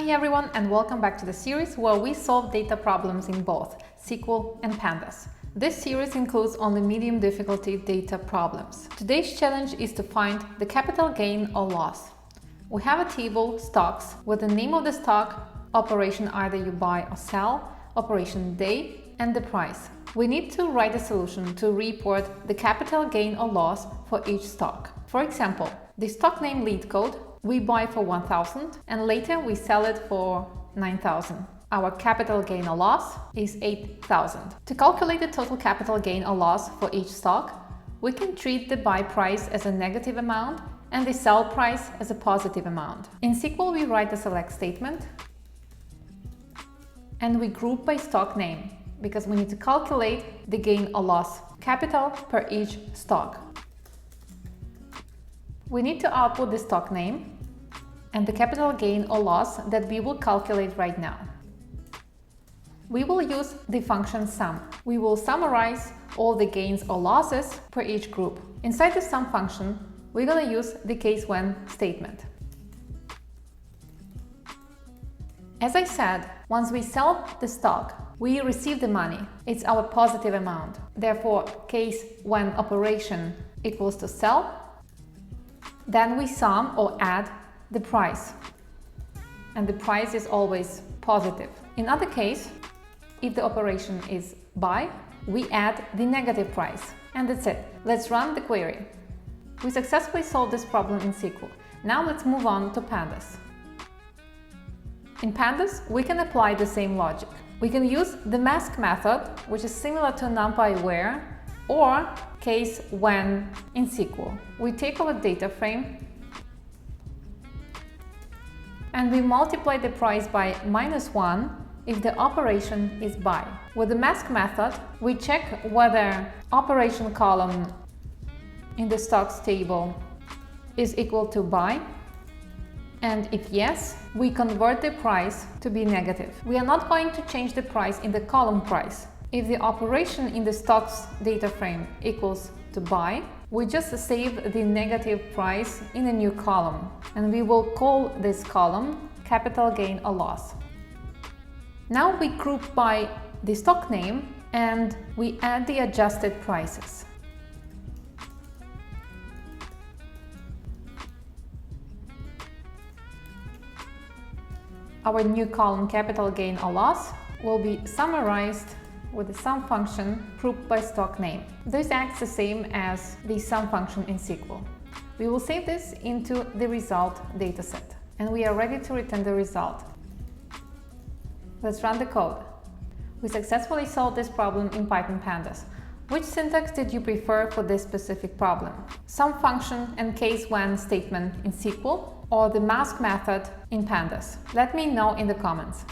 Hi everyone, and welcome back to the series where we solve data problems in both SQL and Pandas. This series includes only medium difficulty data problems. Today's challenge is to find the capital gain or loss. We have a table, stocks, with the name of the stock, operation either you buy or sell, operation day, and the price. We need to write a solution to report the capital gain or loss for each stock. For example, the stock name LeetCode we buy for 1,000 and later we sell it for 9,000. Our capital gain or loss is 8,000. To calculate the total capital gain or loss for each stock, we can treat the buy price as a negative amount and the sell price as a positive amount. In SQL, we write a select statement and we group by stock name because we need to calculate the gain or loss capital per each stock. We need to output the stock name and the capital gain or loss that we will calculate right now. We will use the function sum. We will summarize all the gains or losses per each group. Inside the sum function, we're going to use the case when statement. As I said, once we sell the stock, we receive the money. It's our positive amount. Therefore, case when operation equals to sell, then we sum or add the price. And the price is always positive. In other case, if the operation is buy, we add the negative price. And that's it. Let's run the query. We successfully solved this problem in SQL. Now let's move on to Pandas. In Pandas, we can apply the same logic. We can use the mask method, which is similar to NumPy where, or case when in SQL. We take our data frame and we multiply the price by -1 if the operation is buy. With the mask method, we check whether operation column in the stocks table is equal to buy, and if yes, we convert the price to be negative. We are not going to change the price in the column price. If the operation in the stocks data frame equals to buy, we just save the negative price in a new column, and we will call this column capital gain or loss. Now we group by the stock name and we add the adjusted prices. Our new column capital gain or loss will be summarized with the sum function grouped by stock name. This acts the same as the sum function in SQL. We will save this into the result dataset, and we are ready to return the result. Let's run the code. We successfully solved this problem in Python Pandas. Which syntax did you prefer for this specific problem? Sum function and case when statement in SQL, or the mask method in Pandas? Let me know in the comments.